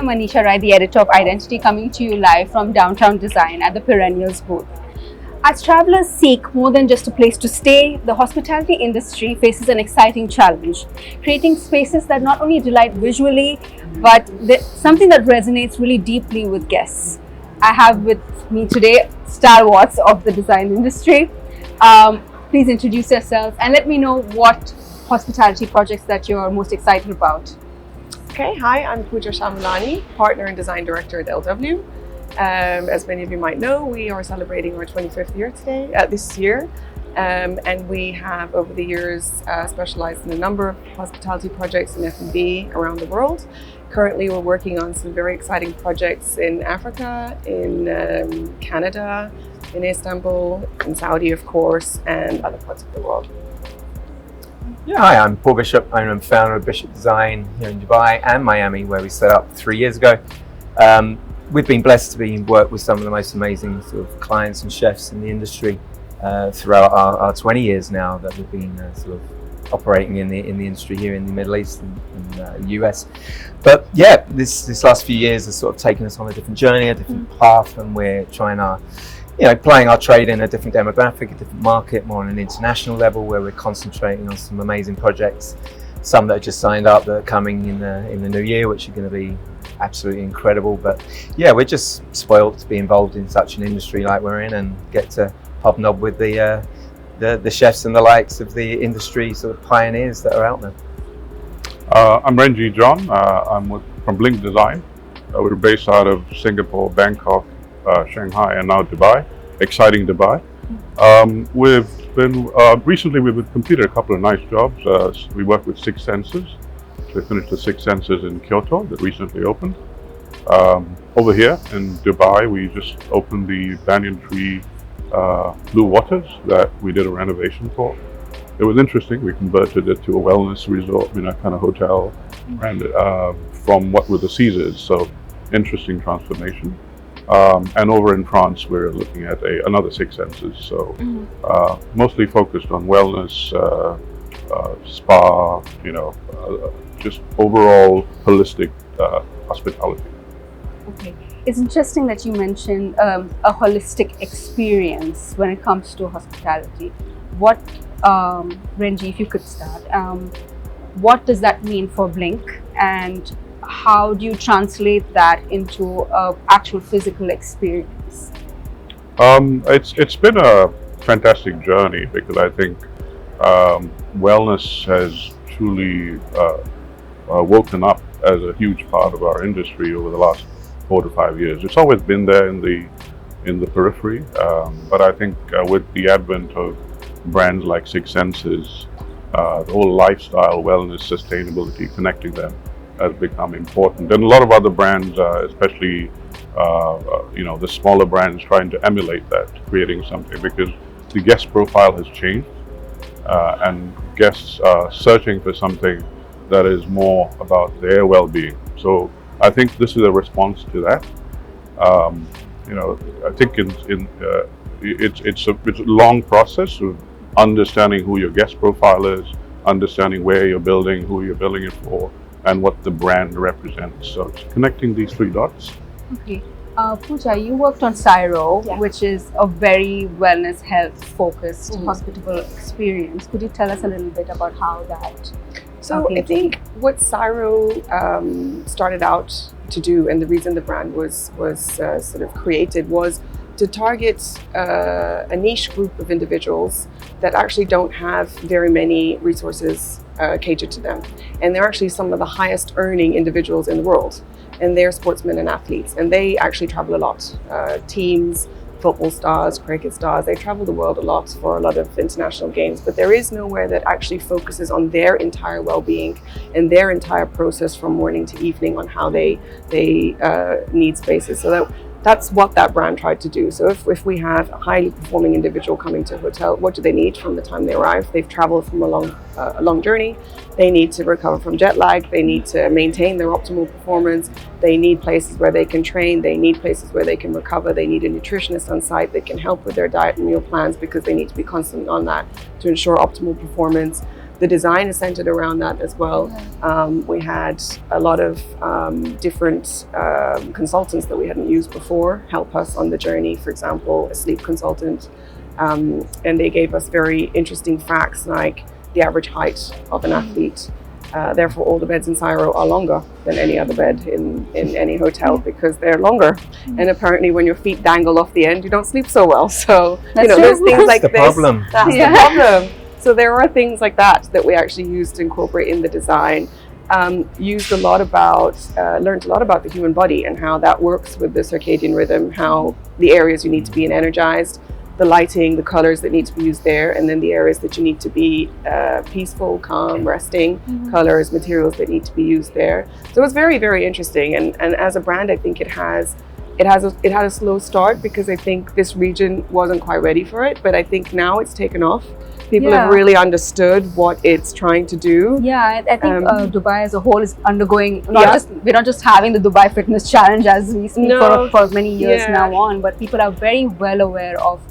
I'm Aneesha Rai, the editor of Identity, coming to you live from Downtown Design at the Perennials booth. As travelers seek more than just a place to stay, the hospitality industry faces an exciting challenge, creating spaces that not only delight visually, but something that resonates really deeply with guests. I have with me today stalwarts of the design industry. Please introduce yourselves and let me know what hospitality projects that you're most excited about. Okay, hi, I'm Pooja Shah-Mulani, partner and design director at LW. As many of you might know, we are celebrating our 25th year this year, and we have over the years specialized in a number of hospitality projects in F&B around the world. Currently, we're working on some very exciting projects in Africa, in Canada, in Istanbul, in Saudi, of course, and other parts of the world. Yeah, hi, I'm Paul Bishop. I'm founder of Bishop Design here in Dubai and Miami, where we set up 3 years ago. We've been blessed to work with some of the most amazing sort of clients and chefs in the industry throughout our 20 years now that we've been sort of operating in the industry here in the Middle East and the US. But yeah, this last few years has sort of taken us on a different journey, a different path, and we're trying to, playing our trade in a different demographic, a different market, more on an international level, where we're concentrating on some amazing projects. Some that are just signed up that are coming in the new year, which are going to be absolutely incredible. But yeah, we're just spoiled to be involved in such an industry like we're in and get to hobnob with the chefs and the likes of the industry sort of pioneers that are out there. I'm Rengy John. From Blink Design. We're based out of Singapore, Bangkok, Shanghai, and now Dubai. Exciting Dubai. Recently we've completed a couple of nice jobs. We work with Six Senses. We finished the Six Senses in Kyoto that recently opened. Over here in Dubai, we just opened the Banyan Tree Blue Waters that we did a renovation for. It was interesting. We converted it to a wellness resort, kind of hotel, and from what were the Caesars. So interesting transformation. And over in France, we're looking at another Six Senses. So mostly focused on wellness, spa, just overall holistic hospitality. Okay. It's interesting that you mentioned a holistic experience when it comes to hospitality. What, Rengy, if you could start, what does that mean for Blink, and how do you translate that into an actual physical experience? It's been a fantastic journey, because I think wellness has truly woken up as a huge part of our industry over the last 4 to 5 years. It's always been there in the periphery, but I think with the advent of brands like Six Senses, the whole lifestyle, wellness, sustainability, connecting them has become important. And a lot of other brands, especially the smaller brands, trying to emulate that, creating something, because the guest profile has changed, and guests are searching for something that is more about their well-being. So I think this is a response to that. I think it's a long process of understanding who your guest profile is, understanding where you're building, who you're building it for, and what the brand represents. So it's connecting these 3 dots. Okay. Pooja, you worked on Cyro, which is a very wellness, health-focused, hospitable experience. Could you tell us a little bit about how that? So I think what Cyro started out to do, and the reason the brand was sort of created, was to target a niche group of individuals that actually don't have very many resources catered to them. And they're actually some of the highest earning individuals in the world. And they're sportsmen and athletes, and they actually travel a lot. Teams, football stars, cricket stars, they travel the world a lot for a lot of international games, but there is nowhere that actually focuses on their entire well-being and their entire process from morning to evening on how they need spaces. So that's what that brand tried to do. So if we have a highly performing individual coming to a hotel, what do they need from the time they arrive? They've traveled from a long journey. They need to recover from jet lag. They need to maintain their optimal performance. They need places where they can train. They need places where they can recover. They need a nutritionist on site that can help with their diet and meal plans, because they need to be constantly on that to ensure optimal performance. the design is centered around that as well. We had a lot of different consultants that we hadn't used before help us on the journey. For example, a sleep consultant, and they gave us very interesting facts like the average height of an athlete. Therefore, all the beds in Cairo are longer than any other bed in any hotel because they're longer. And apparently, when your feet dangle off the end, you don't sleep so well. So, there's things like this. That's the problem. So there are things like that we actually used to incorporate in the design. Learned a lot about the human body and how that works with the circadian rhythm, how the areas you need to be in energized, the lighting, the colors that need to be used there, and then the areas that you need to be peaceful, calm, resting, colors, materials that need to be used there. So it's very, very interesting. And as a brand, I think it had a slow start because I think this region wasn't quite ready for it, but I think now it's taken off. People have really understood what it's trying to do. Yeah, I think Dubai as a whole is undergoing, we're not just having the Dubai Fitness Challenge as we speak for many years now on, but people are very well aware of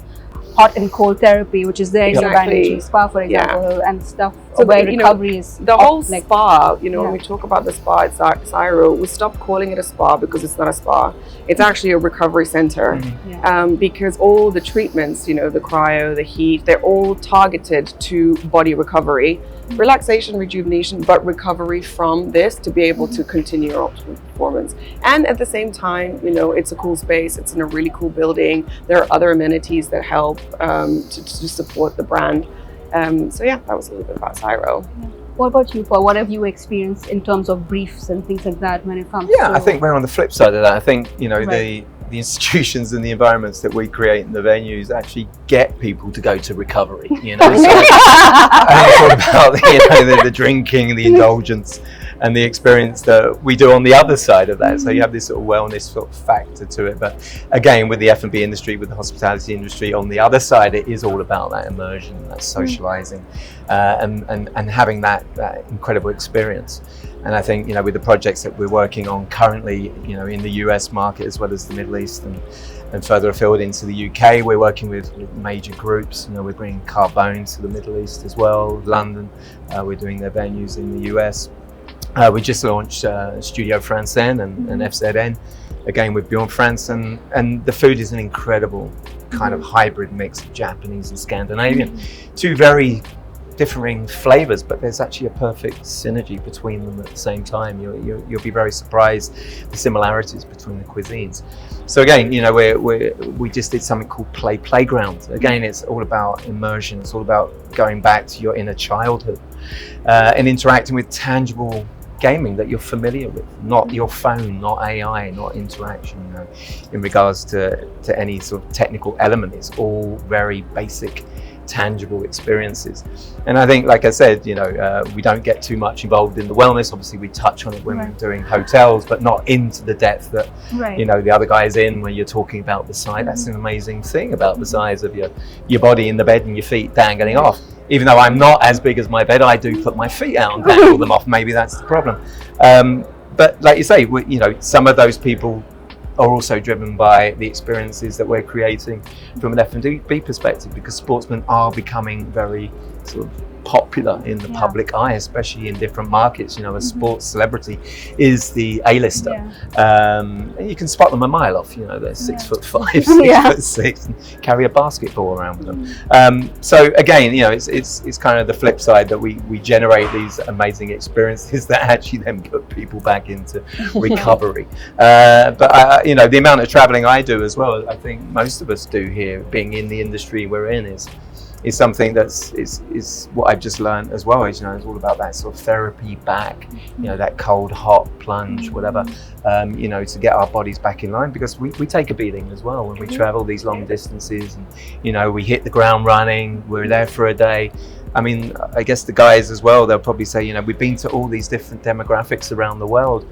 hot and cold therapy, which is there in Dubai Energy Spa, for example, and stuff where recovery is. The whole spa, when we talk about the spa at Cairo, we stopped calling it a spa because it's not a spa. It's actually a recovery center because all the treatments, the cryo, the heat, they're all targeted to body recovery, relaxation, rejuvenation, but recovery from this to be able to continue your optimal performance. And at the same time, it's a cool space. It's in a really cool building. There are other amenities that help to support the brand. So yeah, that was a little bit about Cairo. What about you, Paul? What have you experienced in terms of briefs and things like that when it comes to... I think we're on the flip side of that. I think, the institutions and the environments that we create in the venues actually get people to go to recovery, So I think it's all about the drinking, the indulgence, and the experience that we do on the other side of that. So you have this sort of wellness sort of factor to it. But again, with the F&B industry, with the hospitality industry, on the other side, it is all about that immersion, that socializing, and having that incredible experience. And I think, with the projects that we're working on currently, in the US market as well as the Middle East and further afield into the UK, we're working with major groups. We're bringing Carbone to the Middle East as well, London. We're doing their venues in the US. We just launched Studio Francen and FZN, again with Beyond France, and the food is an incredible kind of hybrid mix of Japanese and Scandinavian. Two very differing flavors, but there's actually a perfect synergy between them at the same time. You'll be very surprised the similarities between the cuisines. So again, we just did something called Playground. Again, it's all about immersion. It's all about going back to your inner childhood and interacting with tangible gaming that you're familiar with, not your phone, not AI, not interaction. In regards to any sort of technical element, it's all very basic, tangible experiences. And I think, like I said, we don't get too much involved in the wellness. Obviously we touch on it when we're doing hotels, but not into the depth that the other guy's in when you're talking about the size. That's an amazing thing about the size of your body in the bed and your feet dangling off. Even though I'm not as big as my bed, I do put my feet out and dangle them off. Maybe that's the problem. But like you say, some of those people are also driven by the experiences that we're creating from an F&B perspective, because sportsmen are becoming very sort of popular in the public eye, especially in different markets. A sports celebrity is the A-lister. And you can spot them a mile off. They're 6'5", 6'6", and carry a basketball around with them. So again, it's kind of the flip side that we generate these amazing experiences that actually then put people back into recovery. But the amount of traveling I do as well, I think most of us do here, being in the industry we're in, is something that's is what I've just learned as well. It's all about that sort of therapy back, that cold, hot plunge, whatever, to get our bodies back in line, because we take a beating as well when we travel these long distances, and we hit the ground running. We're there for a day. I mean, I guess the guys as well, they'll probably say, we've been to all these different demographics around the world,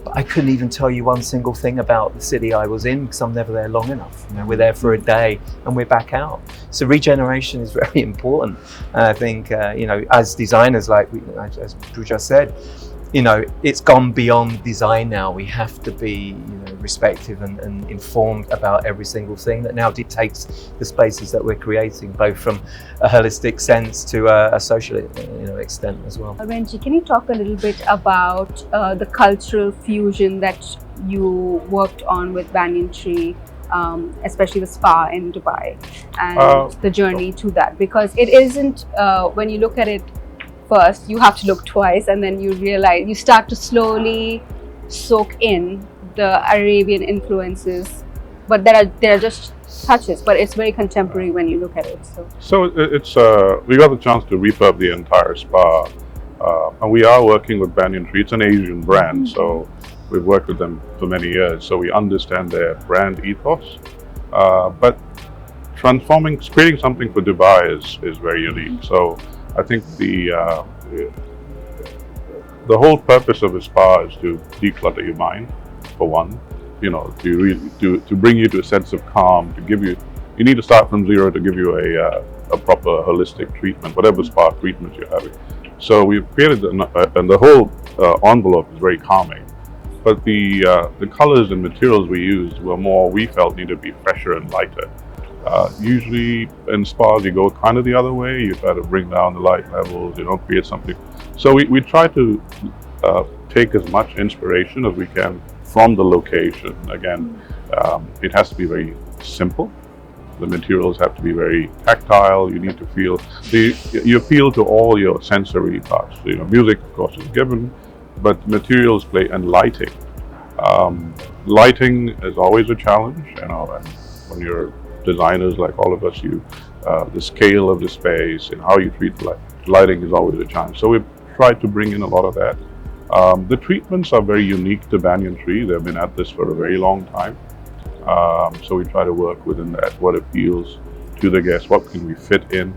but I couldn't even tell you one single thing about the city I was in because I'm never there long enough. We're there for a day and we're back out. So regeneration is very important. And I think, as designers, as Pooja said, it's gone beyond design now. We have to be, respective and informed about every single thing that now dictates the spaces that we're creating, both from a holistic sense to a social, extent as well. Rengy, can you talk a little bit about the cultural fusion that you worked on with Banyan Tree, especially the spa in Dubai, and the journey to that? Because it isn't, when you look at it first, you have to look twice, and then you realize, you start to slowly soak in the Arabian influences, but there are just touches, but it's very contemporary when you look at it. So it's we got the chance to refurb the entire spa, and we are working with Banyan Tree. It's an Asian brand, so we've worked with them for many years, so we understand their brand ethos. But creating something for Dubai is very unique. So I think the whole purpose of a spa is to declutter your mind, for one. To bring you to a sense of calm, to give you need to start from zero to give you a proper holistic treatment, whatever spa treatment you're having. So we've created, and the whole envelope is very calming. But the colors and materials we used were more, we felt, needed to be fresher and lighter. Usually in spas you go kind of the other way. You try to bring down the light levels, create something. So we try to take as much inspiration as we can from the location. Again, it has to be very simple. The materials have to be very tactile. You need to feel, you appeal to all your sensory parts. Music, of course, is given, but materials play, and lighting. Lighting is always a challenge, and when you're designers like all of us, the scale of the space and how you treat lighting is always a challenge. So we've tried to bring in a lot of that. The treatments are very unique to Banyan Tree. They've been at this for a very long time. So we try to work within that, what appeals to the guests, what can we fit in.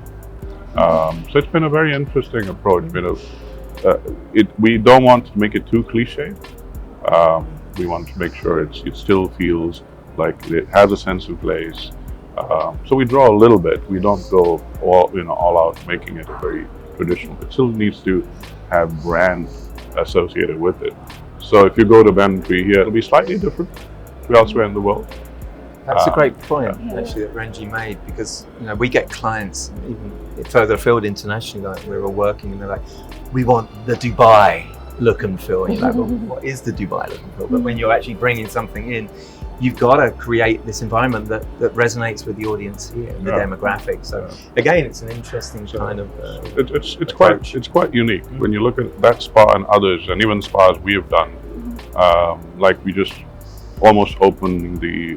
So it's been a very interesting approach. We don't want to make it too cliche. We want to make sure it still feels like it has a sense of place. So we draw a little bit. We don't go all out making it very traditional. It still needs to have brand associated with it. So if you go to Banyan Tree here, it'll be slightly different to elsewhere in the world. That's a great point, actually, that Rengy made, because we get clients even further afield internationally, like we're all working, and they're like, we want the Dubai look and feel. And you're like, well, what is the Dubai look and feel? But when you're actually bringing something in, you've got to create this environment that resonates with the audience here, the demographic. So again, it's an interesting kind of it's quite unique when you look at that spa and others, and even spas we have done. Like we just almost opened the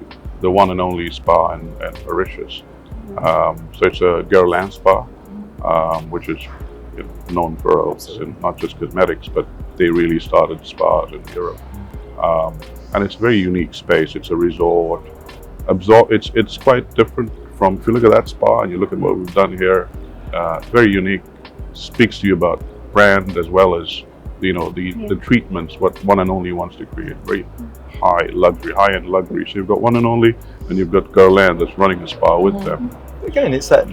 one and only spa in Mauritius. So it's a Guerlain spa, which is known for not just cosmetics, but they really started spas in Europe. And it's a very unique space. It's a resort. It's quite different from, if you look at that spa and you look at what we've done here, very unique. Speaks to you about brand as well as the treatments, what One and Only wants to create. Very high-end luxury. So you've got One and Only, and you've got Guerlain that's running a spa with them. Again, it's that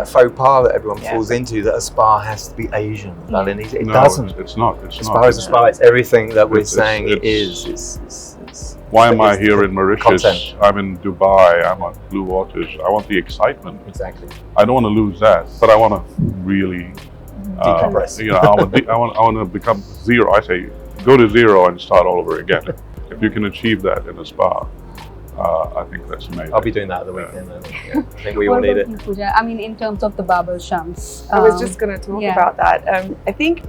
faux pas that everyone falls into, that a spa has to be Asian. Balinese. It doesn't. It's not. A spa is a spa. It's everything that we're saying it is. Why am I here in Mauritius? Content. I'm in Dubai. I'm on blue waters. I want the excitement. Exactly. I don't want to lose that, but I want to really decompress. I want to become zero. I say go to zero and start all over again. If you can achieve that in a spa, I think that's amazing. I'll be doing that at the weekend. I think we all need it. Pooja? I mean, in terms of the barbel shams. I was just going to talk about that. I think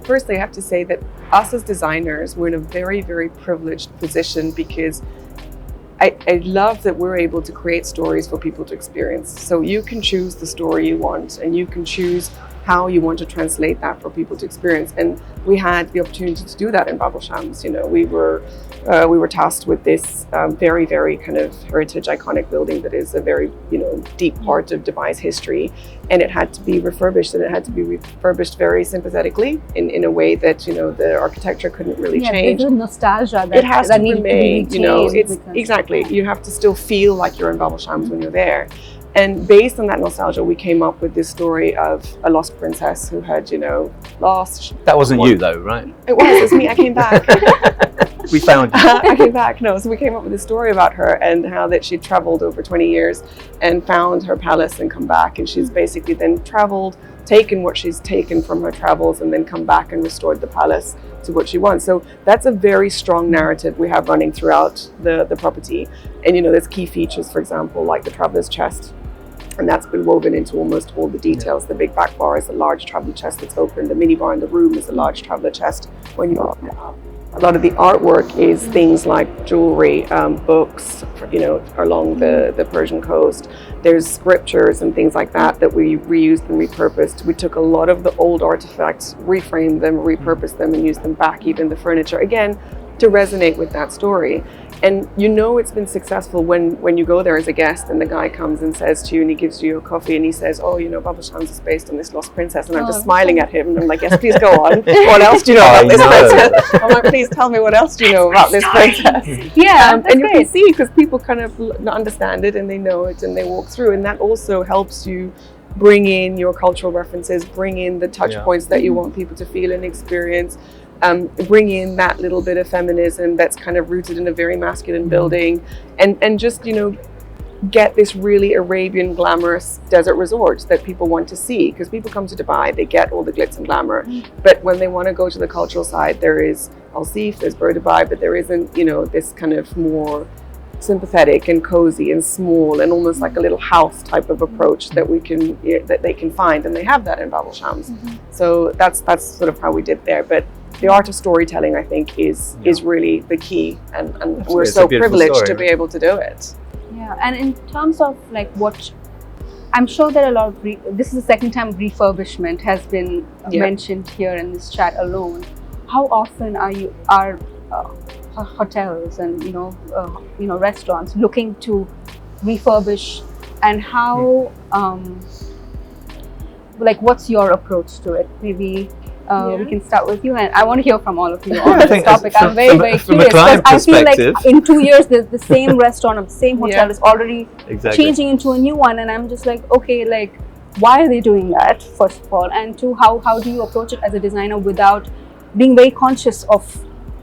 firstly I have to say that us as designers, we're in a very, very privileged position, because I love that we're able to create stories for people to experience. So you can choose the story you want, and you can choose how you want to translate that for people to experience. And we had the opportunity to do that in Barbel Shams. We were tasked with this very, very kind of heritage iconic building that is a very deep part of Dubai's history, and it had to be refurbished, and it had to be refurbished very sympathetically in a way that the architecture couldn't really change. There's a nostalgia it has to remain. It's exactly, you have to still feel like you're in Barbel Shams when you're there. And based on that nostalgia, we came up with this story of a lost princess who had, lost. That wasn't you though, right? It was me. I came back. We found you. I came back. No, so we came up with a story about her and how that she'd traveled over 20 years and found her palace and come back. And she's basically then traveled, taken what she's taken from her travels, and then come back and restored the palace to what she wants. So that's a very strong narrative we have running throughout the property. And there's key features, for example, like the traveler's chest. And that's been woven into almost all the details. The big back bar is a large traveler chest that's open. The mini bar in the room is a large traveler chest when you open it up. A lot of the artwork is things like jewelry, books, along the Persian coast. There's scriptures and things like that we reused and repurposed. We took a lot of the old artifacts, reframed them, repurposed them, and used them back, even the furniture, again, to resonate with that story. And it's been successful when you go there as a guest and the guy comes and says to you, and he gives you a coffee and he says, Babel Shams is based on this lost princess. And I'm just smiling at him and I'm like, yes, please go on. What else do you know about this princess? I'm like, please tell me what else do you know about this princess? Yeah, and you can see, because people kind of understand it and they know it and they walk through. And that also helps you bring in your cultural references, bring in the touch points that you want people to feel and experience. Bring in that little bit of feminism that's kind of rooted in a very masculine building, and just get this really Arabian glamorous desert resort that people want to see, because people come to Dubai, they get all the glitz and glamour, but when they want to go to the cultural side, there is Al Seef, there's Bur Dubai, but there isn't this kind of more sympathetic and cozy and small and almost like a little house type of approach that they can find, and they have that in Babel Shams. So that's sort of how we did there. But the art of storytelling, I think, is really the key, and we're so privileged to be able to do it. Yeah, and in terms of what I'm sure that a lot of this is the second time refurbishment has been mentioned here in this chat alone. How often are hotels and restaurants looking to refurbish, and how what's your approach to it? Maybe we can start with you, and I want to hear from all of you on this topic. I'm very, very curious, because I feel like in 2 years the same restaurant or the same hotel is already changing into a new one, and I'm just like, okay, why are they doing that, first of all, and two, how do you approach it as a designer without being very conscious of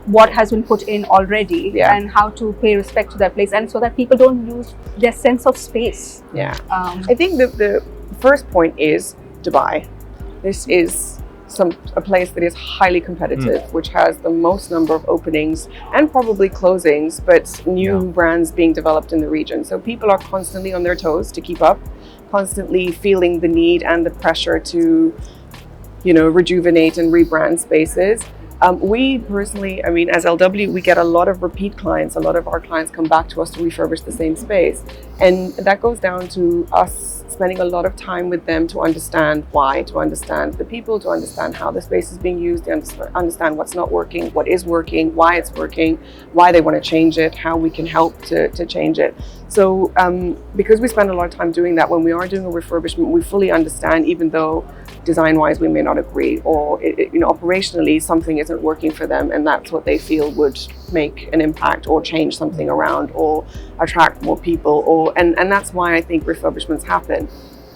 what has been put in already, and how to pay respect to that place, and so that people don't lose their sense of space. I think the first point is Dubai. This is a place that is highly competitive, which has the most number of openings and probably closings, but new brands being developed in the region. So people are constantly on their toes to keep up, constantly feeling the need and the pressure to, rejuvenate and rebrand spaces. We personally, as LW, we get a lot of repeat clients. A lot of our clients come back to us to refurbish the same space. And that goes down to us spending a lot of time with them to understand why, to understand the people, to understand how the space is being used, to understand what's not working, what is working, why it's working, why they want to change it, how we can help to change it. So because we spend a lot of time doing that, when we are doing a refurbishment, we fully understand, even though design-wise we may not agree, or operationally something isn't working for them, and that's what they feel would make an impact or change something around or attract more people, and that's why I think refurbishments happen.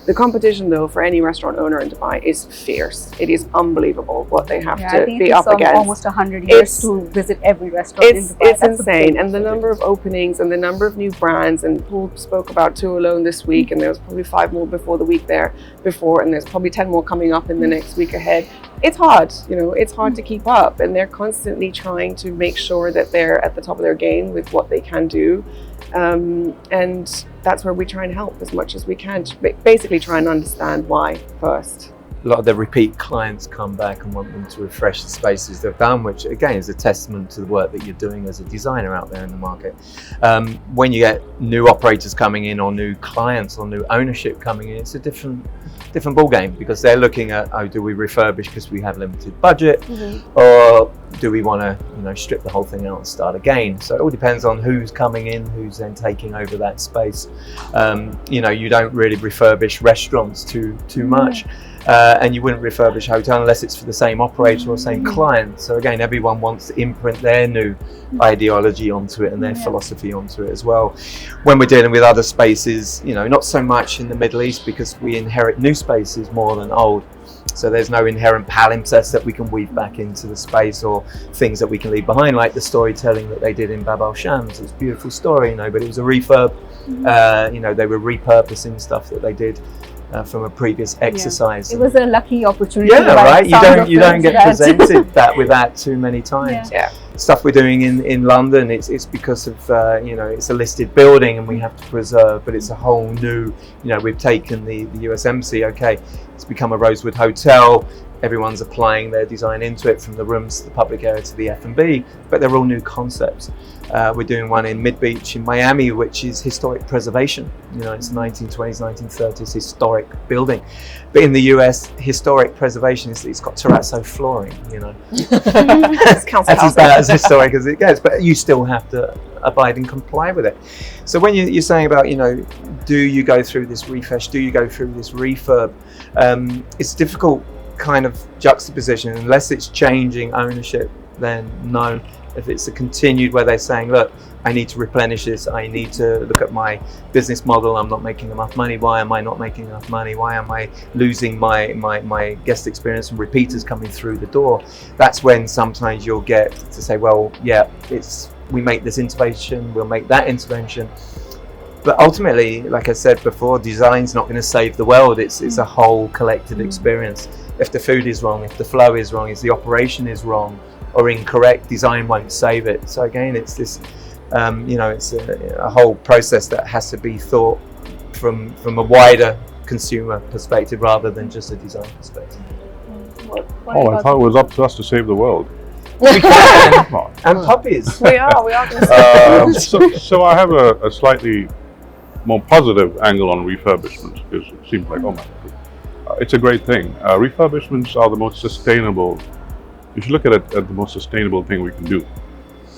The competition, though, for any restaurant owner in Dubai is fierce. It is unbelievable what they have to be up against. Almost 100 years to visit every restaurant in Dubai. It's insane. And the number of openings and the number of new brands, and Paul spoke about 2 alone this week, and there was probably 5 more before the week before, and there's probably 10 more coming up in the next week ahead. It's hard, it's hard to keep up, and they're constantly trying to make sure that they're at the top of their game with what they can do. And that's where we try and help as much as we can to basically try and understand why first. A lot of the repeat clients come back and want them to refresh the spaces they've done, which again is a testament to the work that you're doing as a designer out there in the market. When you get new operators coming in, or new clients, or new ownership coming in, it's a different ball game, because they're looking at, do we refurbish because we have limited budget, or do we want to strip the whole thing out and start again? So it all depends on who's coming in, who's then taking over that space. You don't really refurbish restaurants too much. And you wouldn't refurbish a hotel unless it's for the same operator or same client. So again, everyone wants to imprint their new ideology onto it and their philosophy onto it as well. When we're dealing with other spaces, you know, not so much in the Middle East because we inherit new spaces more than old. So there's no inherent palimpsests that we can weave back into the space or things that we can leave behind, like the storytelling that they did in Bab al Shams. It's a beautiful story, you know, but it was a refurb. You know, they were repurposing stuff that they did from a previous exercise. It was a lucky opportunity. Yeah, right. You don't get presented that with that too many times. Yeah. Stuff we're doing in London, it's because of you know, it's a listed building and we have to preserve, but it's a whole new, you know, we've taken the USMC, okay, it's become a Rosewood hotel, everyone's applying their design into it, from the rooms to the public area to the F&B, but they're all new concepts. We're doing one in Mid-Beach in Miami, which is historic preservation. You know, it's 1920s, 1930s historic building. But in the US, historic preservation is it's got terrazzo flooring, you know. That's as bad as historic as it gets, but you still have to abide and comply with it. So when you're saying about, you know, do you go through this refresh, do you go through this refurb, it's difficult kind of juxtaposition. Unless it's changing ownership, then no. If it's a continued where they're saying, look, I need to replenish this, I need to look at my business model, I'm not making enough money, why am I not making enough money, why am I losing my guest experience and repeaters coming through the door, that's when sometimes you'll get to say, well, yeah, we make this intervention, we'll make that intervention. But ultimately, like I said before, design's not going to save the world. It's a whole collective experience. If the food is wrong, if the flow is wrong, if the operation is wrong or incorrect, design won't save it. So again, it's this, you know, it's a whole process that has to be thought from a wider consumer perspective rather than just a design perspective. I thought it was up to us to save the world. We can. And puppies. We are. So I have a slightly more positive angle on refurbishment, because it seems like, oh my God, it's a great thing. Refurbishments are the most sustainable. You should look at it as the most sustainable thing we can do.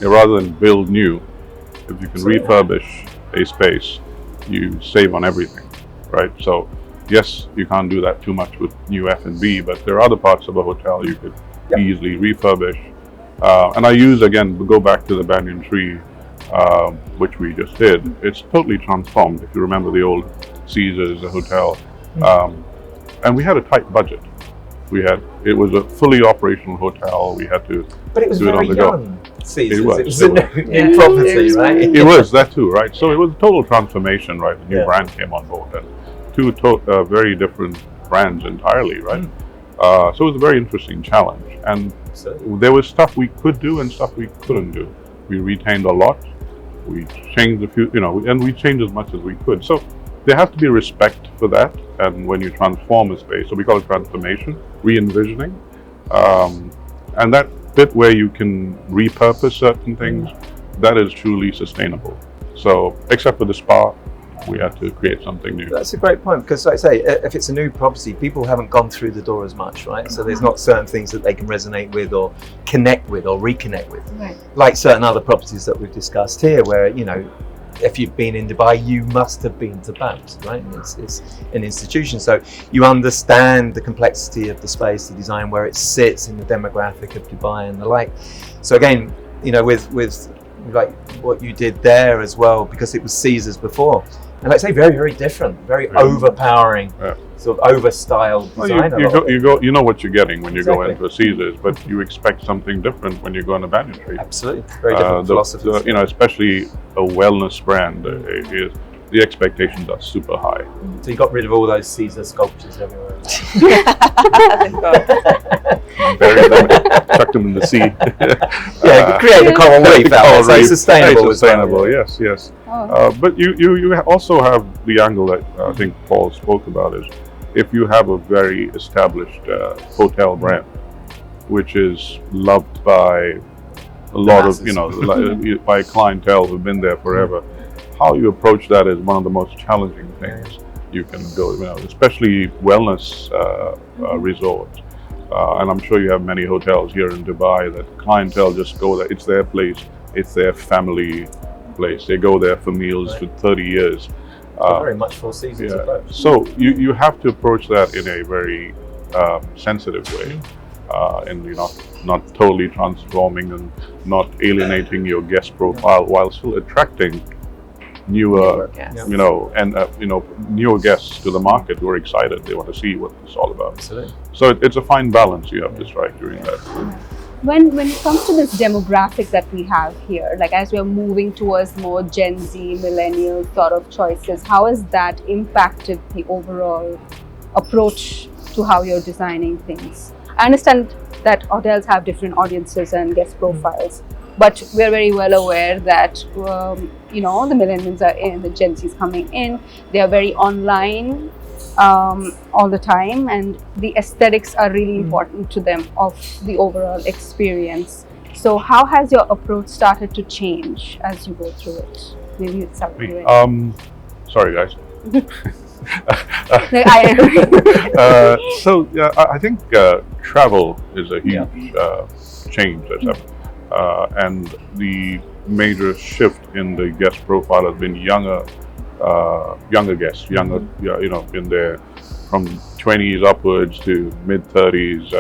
Rather than build new, if you can refurbish a space, you save on everything, right? So yes, you can't do that too much with new F&B, but there are other parts of a hotel you could easily refurbish. And I use, again, go back to the banyan tree, which we just did. It's totally transformed. If you remember the old Caesars hotel, and we had a tight budget. It was a fully operational hotel. We had to but it was do it on the young go. Caesars. It was a new property, right? It was that too, right? So it was a total transformation, right? The new brand came on board, and two very different brands entirely, right? So it was a very interesting challenge, and there was stuff we could do and stuff we couldn't do. We retained a lot. We changed a few, you know, and we changed as much as we could. So there has to be respect for that. And when you transform a space, so we call it transformation, re-envisioning, and that bit where you can repurpose certain things, that is truly sustainable. So except for the spa, we had to create something new. That's a great point, because like I say, if it's a new property, people haven't gone through the door as much, right? So there's not certain things that they can resonate with or connect with or reconnect with. Right. Like certain other properties that we've discussed here, where, you know, if you've been in Dubai, you must have been to BAMS, right? It's an institution, so you understand the complexity of the space, the design, where it sits in the demographic of Dubai and the like. So again, you know, with like what you did there as well, because it was Caesars before, and like I say, very, very different, very overpowering, sort of over-styled design. You know what you're getting when you go into a Caesars, but you expect something different when you go on a banyan tree. Absolutely, very different philosophy. You know, especially a wellness brand, the expectations are super high. So you got rid of all those Caesar sculptures everywhere. Buried them, chucked them in the sea. Create a coral reef out there, so sustainable. Sustainable, yes. But you also have the angle that I think Paul spoke about, is if you have a very established hotel brand, which is loved by a lot of, you know, by clientele who've been there forever, how you approach that is one of the most challenging things you can go, you know, especially wellness resorts. And I'm sure you have many hotels here in Dubai that clientele just go there. It's their place. It's their family place. They go there for meals for 30 years. Very much Four Seasons approach. So you have to approach that in a very sensitive way, and you're not totally transforming and not alienating your guest profile while still attracting newer guests. newer guests to the market who are excited. They want to see what it's all about. Absolutely. So it's a fine balance you have to strike during that. When it comes to this demographic that we have here, like as we're moving towards more Gen Z, millennial sort of choices, how has that impacted the overall approach to how you're designing things? I understand that hotels have different audiences and guest profiles, but we're very well aware that the millennials are in, the Gen Z is coming in. They are very online all the time, and the aesthetics are really important to them of the overall experience. So how has your approach started to change as you go through it? Maybe it's something. Sorry guys. So yeah, I think travel is a huge change that's happened, and the major shift in the guest profile has been younger guests, in their from 20s upwards to mid 30s.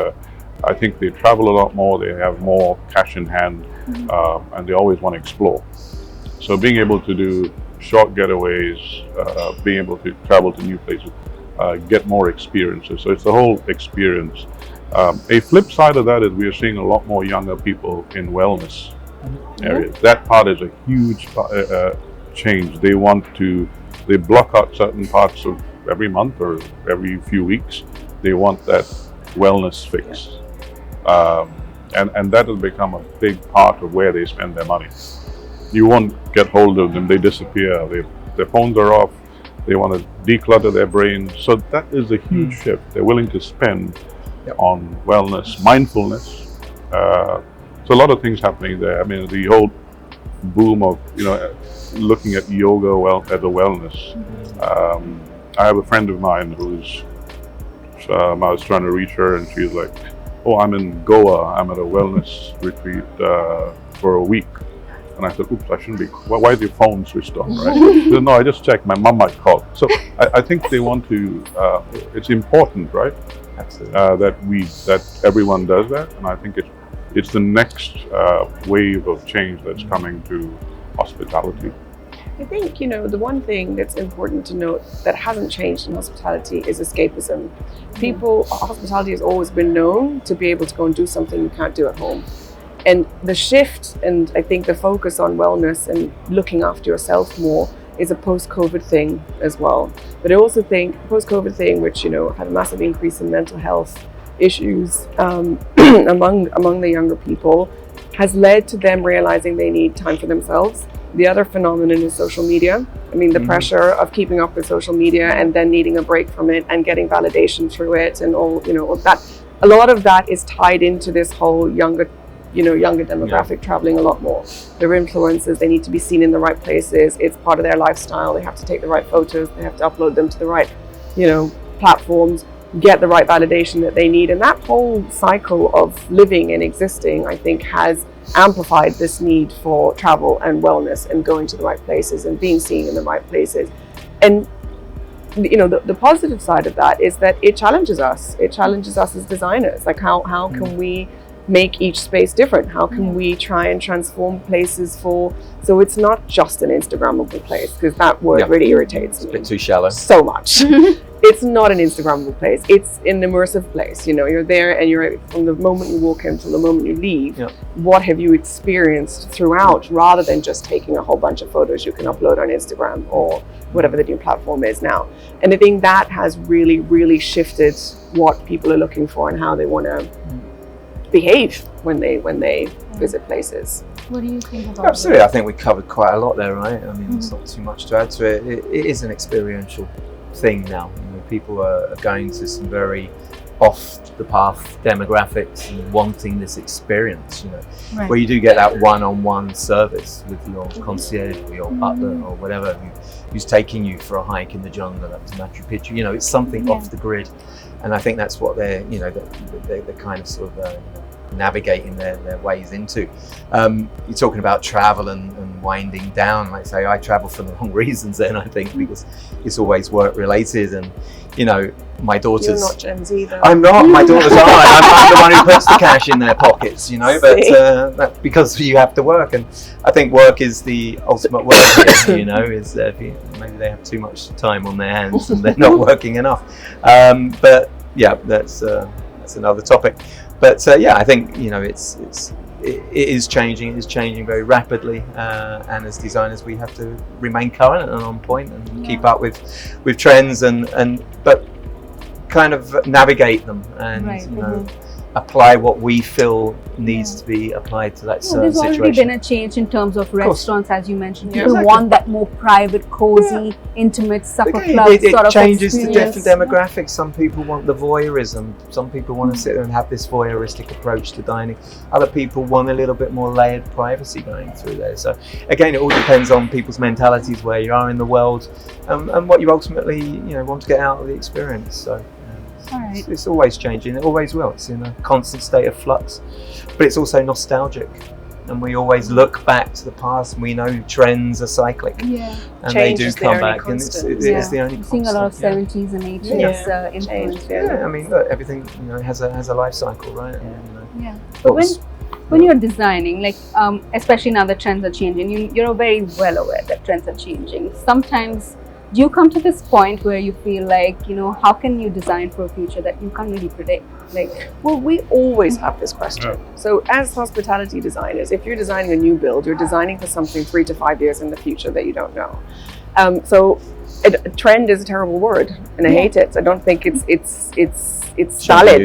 I think they travel a lot more. They have more cash in hand, and they always want to explore. So being able to do short getaways, being able to travel to new places, get more experiences. So it's the whole experience. A flip side of that is we are seeing a lot more younger people in wellness areas. That part is a huge change. They block out certain parts of every month or every few weeks. They want that wellness fix. And that has become a big part of where they spend their money. You won't get hold of them, they disappear, their phones are off, they want to declutter their brain. So that is a huge shift. They're willing to spend on wellness, mindfulness. So a lot of things happening there. I mean, the whole boom of looking at yoga as a wellness. I have a friend of mine who's I was trying to reach her, and she's like, "Oh, I'm in Goa. I'm at a wellness retreat for a week." And I said, "Oops, I shouldn't be. Why is your phone switched on?" Right? She said, "No, I just checked. My mom might call." So I think they want to. It's important, right? Absolutely. Mm-hmm. That everyone does that, and I think it's the next wave of change that's coming to hospitality. I think, the one thing that's important to note that hasn't changed in hospitality is escapism. Hospitality has always been known to be able to go and do something you can't do at home. And the shift, and I think the focus on wellness and looking after yourself more, is a post-COVID thing as well. But I also think post-COVID thing, which had a massive increase in mental health issues among the younger people, has led to them realizing they need time for themselves. The other phenomenon is social media. I mean, the pressure of keeping up with social media and then needing a break from it and getting validation through it, and all that. A lot of that is tied into this whole younger demographic traveling a lot more. They're influencers, they need to be seen in the right places. It's part of their lifestyle. They have to take the right photos. They have to upload them to the right, platforms, get the right validation that they need. And that whole cycle of living and existing, I think, has amplified this need for travel and wellness and going to the right places and being seen in the right places. And the positive side of that is that it challenges us. It challenges us as designers. Like how can we make each space different? How can we try and transform places so it's not just an Instagrammable place, because that word really irritates me. It's a bit too shallow. So much. It's not an Instagrammable place. It's an immersive place. You're there, and you're from the moment you walk in till the moment you leave. What have you experienced throughout, rather than just taking a whole bunch of photos you can upload on Instagram or whatever the new platform is now. And I think that has really, really shifted what people are looking for and how they want to behave when they visit places. What do you think about Absolutely, I think we covered quite a lot there, right? I mean, there's not too much to add to it. It is an experiential thing now. People are going to some very off the path demographics and wanting this experience, Right. where you do get that one-on-one service with your concierge or your butler or whatever who's taking you for a hike in the jungle up to Machu Picchu. It's something off the grid, and I think that's what they're kind of sort of navigating their ways into. You're talking about travel and winding down. Like I say, I travel for the wrong reasons then, I think, because it's always work related. And you know, my daughters. You're not Gen Z though. I'm not. My daughters are. I'm the one who puts the cash in their pockets, you know. But that's because you have to work, and I think work is the ultimate work here, you know. Is maybe they have too much time on their hands and they're not working enough. But yeah, that's another topic. But yeah, I think, you know, it is changing. It is changing very rapidly, and as designers, we have to remain current and on point and keep up with trends but kind of navigate them and you know, apply what we feel needs to be applied to that certain situation. There's already been a change in terms of restaurants, as you mentioned. People exactly. want that more private, cozy, intimate supper club it sort of changes to experience. different demographics. Some people want the voyeurism. Some people want to sit there and have this voyeuristic approach to dining. Other people want a little bit more layered privacy going through there. So again, it all depends on people's mentalities, where you are in the world, and what you ultimately, you know, want to get out of the experience. So. Right. It's always changing. It always will. It's in a constant state of flux, but it's also nostalgic, and we always look back to the past. And we know trends are cyclic, and change they do come back, and it's the only. We're seeing a lot of 70s and 80s influence. I mean, look, everything, you know, has a life cycle, right? And, you know, But when you're designing, like especially now that trends are changing, you're very well aware that trends are changing. Sometimes. Do you come to this point where you feel like, you know, how can you design for a future that you can't really predict? Like, well, we always have this question. So as hospitality designers, if you're designing a new build, you're designing for something 3 to 5 years in the future that you don't know. So a trend is a terrible word, and I hate it. I don't think it's valid.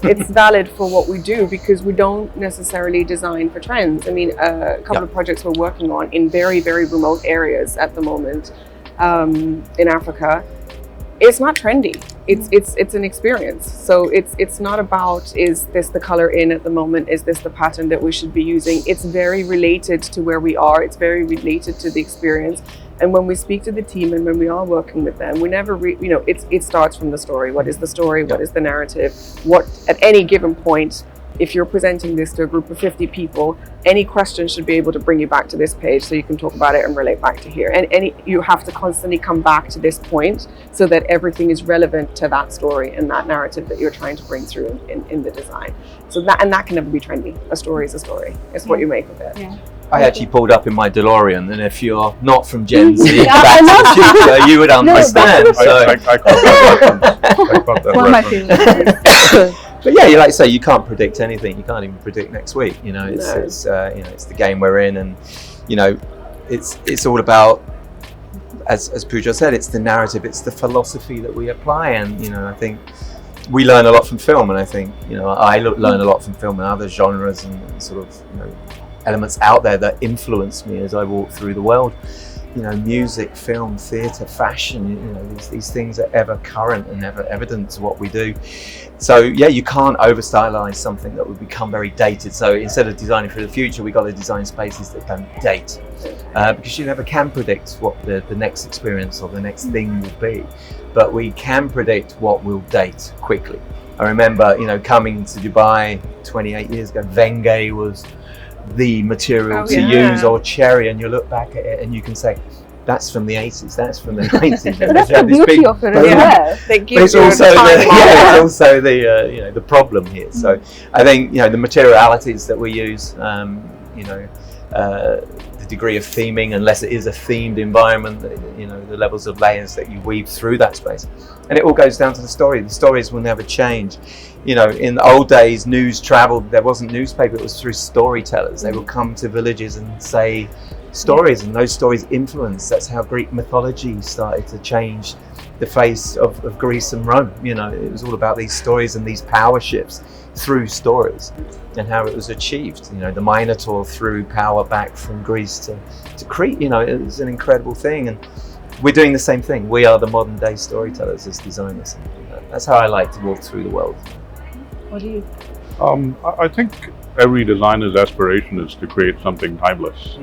It's valid for what we do, because we don't necessarily design for trends. I mean, a couple of projects we're working on in very, very remote areas at the moment. In Africa, it's not trendy. It's an experience. So it's not about, is this the color in at the moment? Is this the pattern that we should be using? It's very related to where we are. It's very related to the experience. And when we speak to the team and when we are working with them, we never, you know, it starts from the story. What is the story? What is the narrative? What at any given point, if you're presenting this to a group of 50 people, any question should be able to bring you back to this page so you can talk about it and relate back to here. And you have to constantly come back to this point so that everything is relevant to that story and that narrative that you're trying to bring through in the design. So that can never be trendy. A story is a story. It's what you make of it. Yeah. I actually pulled up in my DeLorean, and if you're not from Gen Z, Back to the Future, you would understand. I caught that one of my favorites. But yeah, you like to say, you can't predict anything. You can't even predict next week. You know, it's you know, it's the game we're in, and you know, it's all about, as Pooja said, it's the narrative, it's the philosophy that we apply, and you know, I think we learn a lot from film, and I think, you know, I learn a lot from film and other genres and sort of, you know, elements out there that influence me as I walk through the world. You know, music, film, theatre, fashion, you know, these things are ever current and ever evident to what we do. So yeah, you can't over stylize something that would become very dated. So instead of designing for the future, we got to design spaces that don't date, because you never can predict what the next experience or the next thing will be, but we can predict what will date quickly. I remember, you know, coming to Dubai 28 years ago, Rengy was the material to use, or cherry, and you look back at it and you can say, that's from the 80s, that's from the 90s. So that's the beauty of it as well. But it's also the you know, the problem here. So I think, you know, the materialities that we use, you know, the degree of theming, unless it is a themed environment, you know, the levels of layers that you weave through that space, and it all goes down to the story. The stories will never change. You know, in the old days, news traveled. There wasn't newspaper; it was through storytellers. They would come to villages and say stories, and those stories influence. That's how Greek mythology started to change the face of Greece and Rome. You know, it was all about these stories and these power shifts through stories, and how it was achieved. You know, the Minotaur threw power back from Greece to Crete. You know, it was an incredible thing, and we're doing the same thing. We are the modern day storytellers as designers. You know, that's how I like to walk through the world. What do you? I think every designer's aspiration is to create something timeless,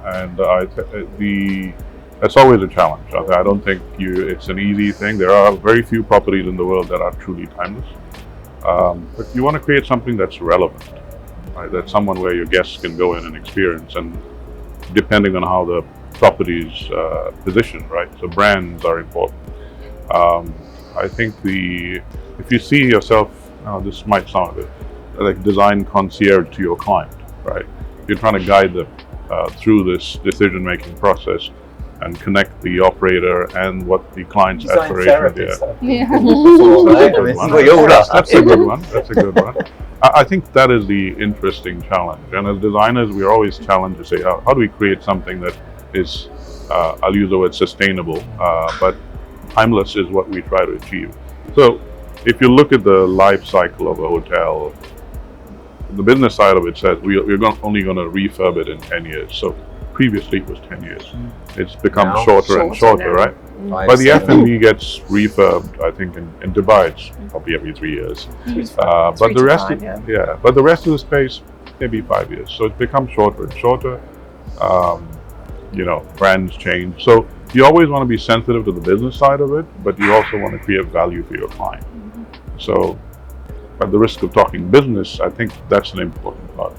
and that's always a challenge. I don't think it's an easy thing. There are very few properties in the world that are truly timeless. But you want to create something that's relevant, right? That's someone where your guests can go in and experience, and depending on how the property is positioned, right? So brands are important. I think if you see yourself, this might sound a bit like design concierge to your client, right? You're trying to guide them through this decision-making process and connect the operator and what the client's aspiration is. Yeah. That's a good one. That's a good one. I think that is the interesting challenge. And as designers, we're always challenged to say, how do we create something that is, I'll use the word sustainable, but timeless is what we try to achieve. So if you look at the life cycle of a hotel, the business side of it says we're only going to refurb it in 10 years. So previously it was 10 years. It's become shorter and shorter, right? But the F&B gets refurbed, I think in Dubai it's probably every 3 years. But the rest of the space, maybe 5 years. So it's become shorter and shorter. Brands change. So you always want to be sensitive to the business side of it, but you also want to create value for your client. So at the risk of talking business, I think that's an important part.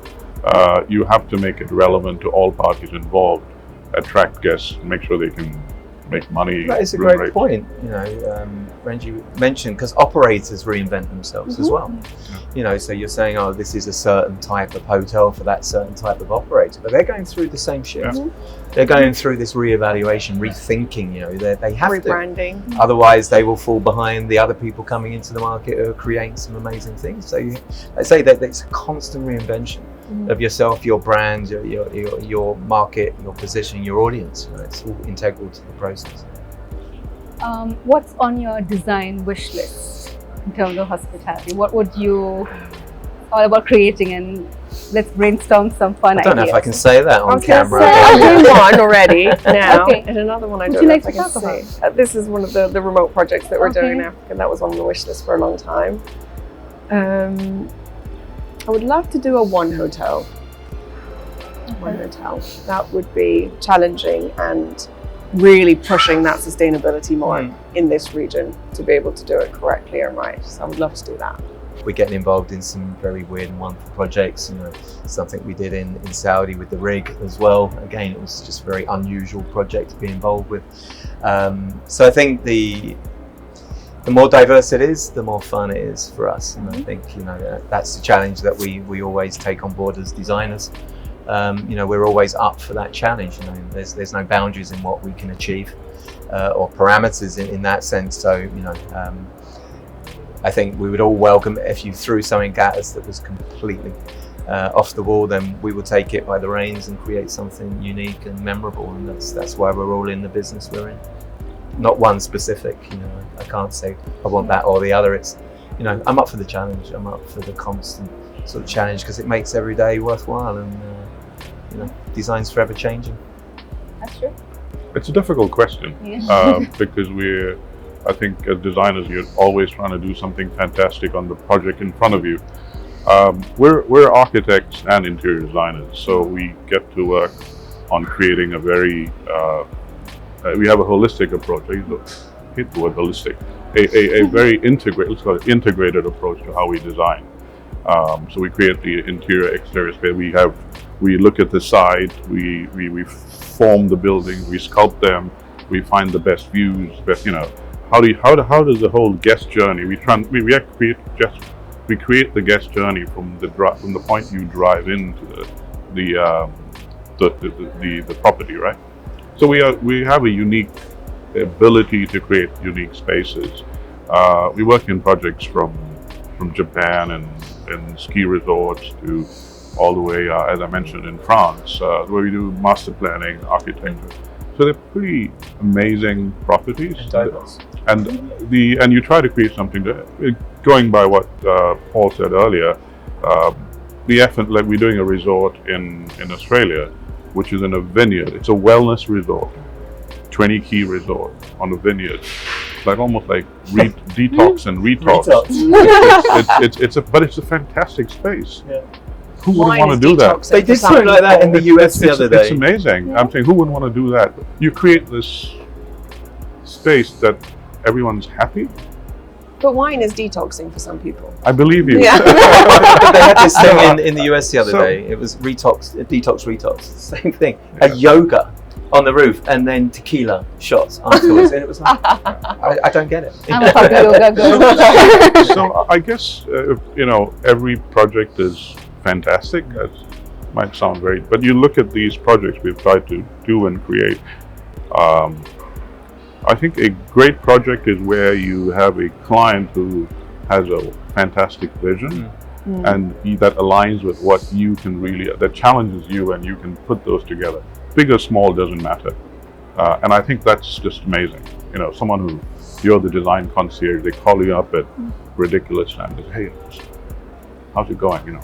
You have to make it relevant to all parties involved, attract guests, make sure they can make money. That is a great point. Rengy mentioned, because operators reinvent themselves as well. So you're saying, this is a certain type of hotel for that certain type of operator, but they're going through the same shit. They're going through this reevaluation, rethinking. They have rebranding. Otherwise, they will fall behind the other people coming into the market who are creating some amazing things. So I say that it's a constant reinvention of yourself, your brand, your market, your position, your audience. It's all integral to the process. What's on your design wish list in terms of hospitality? What would you all about creating, and let's brainstorm some fun ideas. I don't know if I can say that on camera. I'll do one already now, Okay. and another one I Would don't you know like if I to can talk say. about? This is one of the remote projects that we're doing Okay. in Africa, and that was on the wish list for a long time. I would love to do a one hotel. One hotel. That would be challenging and really pushing that sustainability more in this region to be able to do it correctly and right. So I would love to do that. We're getting involved in some very weird and wonderful projects. Something we did in Saudi with the rig as well. Again, it was just a very unusual project to be involved with. So I think the more diverse it is, the more fun it is for us. And I think that's the challenge that we always take on board as designers. We're always up for that challenge. There's no boundaries in what we can achieve or parameters in that sense. So I think we would all welcome it if you threw something at us that was completely off the wall. Then we will take it by the reins and create something unique and memorable. And that's why we're all in the business we're in. Not one specific. I can't say I want that or the other. It's I'm up for the challenge. I'm up for the constant sort of challenge because it makes every day worthwhile. And design's forever changing. That's true. It's a difficult question because I think as designers, you're always trying to do something fantastic on the project in front of you. We're architects and interior designers, so we get to work on creating a very, we have a holistic approach. I hate the word holistic. A very integrated approach to how we design. So we create the interior, exterior space. We look at the site, we form the buildings, we sculpt them, we find the best views, how does the whole guest journey, we create the guest journey from the point you drive into the property, right? So we have a unique ability to create unique spaces. We work in projects from Japan and ski resorts to all the way, as I mentioned, in France, where we do master planning, architecture. So they're pretty amazing properties. And you try to create something going by what Paul said earlier. Like we're doing a resort in Australia, which is in a vineyard. It's a wellness resort, 20-key resort on a vineyard. It's like almost like detox and retox. But it's a fantastic space. Yeah. Who wouldn't want to do that? They did something like that in the US the other day. It's amazing. Yeah. I'm saying, who wouldn't want to do that? You create this space that everyone's happy, But wine is detoxing for some people. I believe you. Yeah. But they had this thing in the US the other So- day. It was detox, same thing. A yoga on the roof and then tequila shots afterwards, and it was like, I don't get it. I'm a puppy yoga girl. So I guess every project is fantastic. That might sound very, but you look at these projects we've tried to do and create. I think a great project is where you have a client who has a fantastic vision and that aligns with what you can really, that challenges you, and you can put those together. Big or small doesn't matter. And I think that's just amazing. Someone who, you're the design concierge, they call you up at ridiculous times. Hey, how's it going?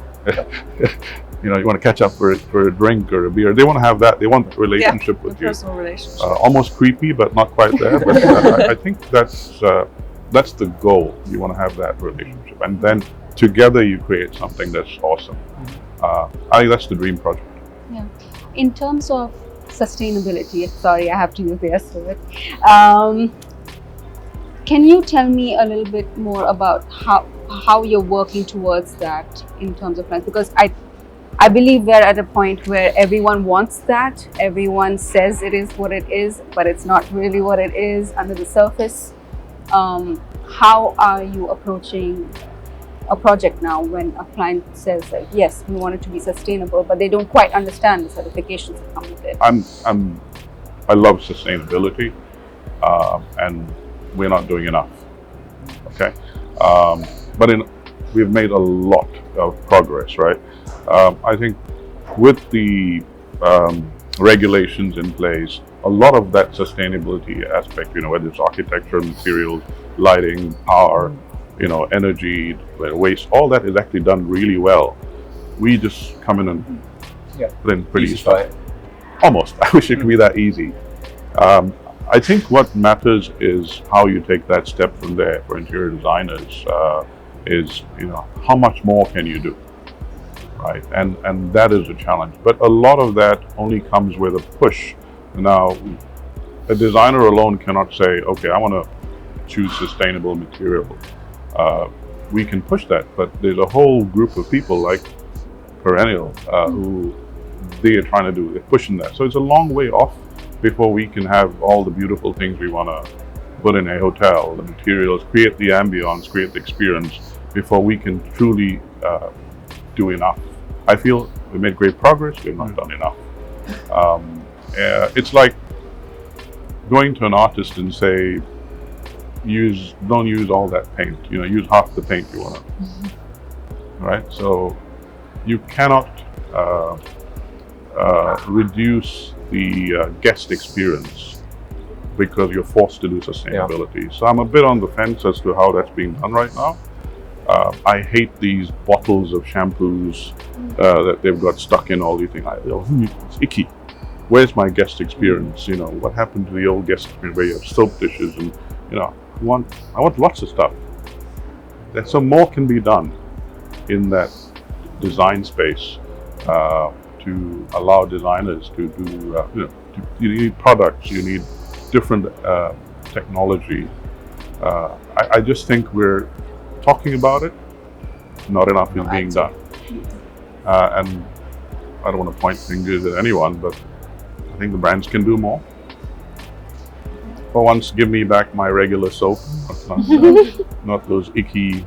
You want to catch up for a drink or a beer. They want to have that. They want that relationship with you. Personal relationship. Almost creepy, but not quite there. But I think that's the goal. You want to have that relationship, and then together you create something that's awesome. I think that's the dream project. Yeah. In terms of sustainability, sorry, I have to use the S word. Can you tell me a little bit more about how you're working towards that in terms of plans? Because I believe we're at a point where everyone wants that. Everyone says it is what it is, but it's not really what it is under the surface. How are you approaching a project now when a client says that yes, we want it to be sustainable, but they don't quite understand the certifications that come with it? I love sustainability, and we're not doing enough. Okay, but we've made a lot of progress, right? I think with the regulations in place, a lot of that sustainability aspect, whether it's architecture, materials, lighting, power, energy, waste, all that is actually done really well. We just come in and put in pretty Easy stuff. Almost. I wish it could be that easy. I think what matters is how you take that step from there for interior designers. Is how much more can you do, right? And that is a challenge. But a lot of that only comes with a push. Now, a designer alone cannot say, okay, I want to choose sustainable material. We can push that, but there's a whole group of people like Perennials who they are trying to do. They're pushing that. So it's a long way off before we can have all the beautiful things we want to put in a hotel, the materials, create the ambience, create the experience, before we can truly do enough. I feel we made great progress, we've not done enough. It's like going to an artist and say, don't use all that paint, use half the paint you want to. Right? So you cannot reduce the guest experience because you're forced to do sustainability. So I'm a bit on the fence as to how that's being done right now. I hate these bottles of shampoos that they've got stuck in all these things. It's icky. Where's my guest experience? What happened to the old guest experience where you have soap dishes and I want lots of stuff. So more can be done in that design space to allow designers to do. You need products. You need different technology. I just think we're talking about it. Not enough is being done. And I don't want to point fingers at anyone, but I think the brands can do more. For once, give me back my regular soap, not those icky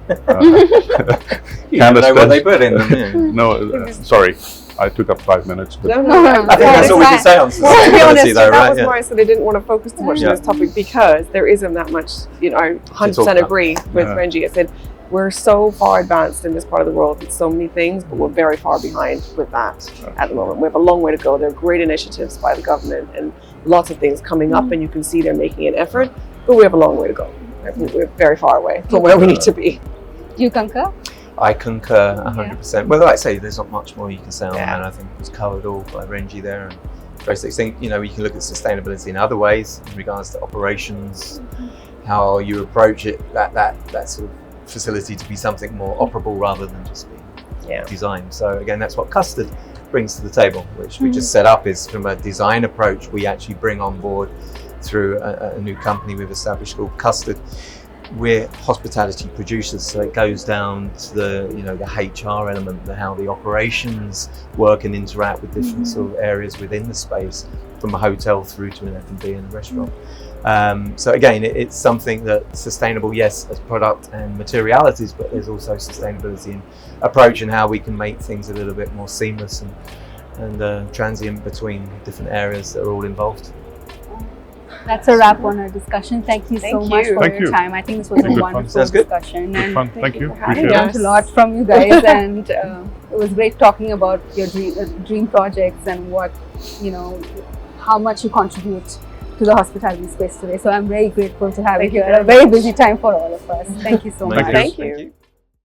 Know what they put in them. No, sorry, I took up 5 minutes. But No, I think that's all we can say on Well, to be honest, sustainability, though, that right? was why I said I didn't want to focus too much on this topic, because there isn't that much, I 100% agree with Rengy. I said, we're so far advanced in this part of the world with so many things, but we're very far behind with that at the moment. We have a long way to go. There are great initiatives by the government and lots of things coming up, and you can see they're making an effort, but we have a long way to go. We're very far away from where we need to be. Do you concur? I concur 100%. Well, like I say, there's not much more you can say on that. I think it was covered all by Rengy there. And I think, we can look at sustainability in other ways in regards to operations, how you approach it, that sort of facility to be something more operable rather than just being designed. So again, that's what Custard brings to the table, which we just set up is from a design approach we actually bring on board through a new company we've established called Custard. we're hospitality producers, so it goes down to the HR element, how the operations work and interact with different sort of areas within the space, from a hotel through to an F&B and a restaurant. So again, it's something that's sustainable, yes, as product and materialities, but there's also sustainability in approach and how we can make things a little bit more seamless and transient between different areas that are all involved. That's a wrap on our discussion. Thank you so much for your time. I think this was a Good wonderful Sounds good. discussion. Good fun. Thank you. I Appreciate learned it. a lot from you guys, and it was great talking about your dream projects and what, how much you contribute to the hospitality space today. So I'm very grateful to have you here. A very busy time for all of us. Thank you so much. Thank you. Thank you.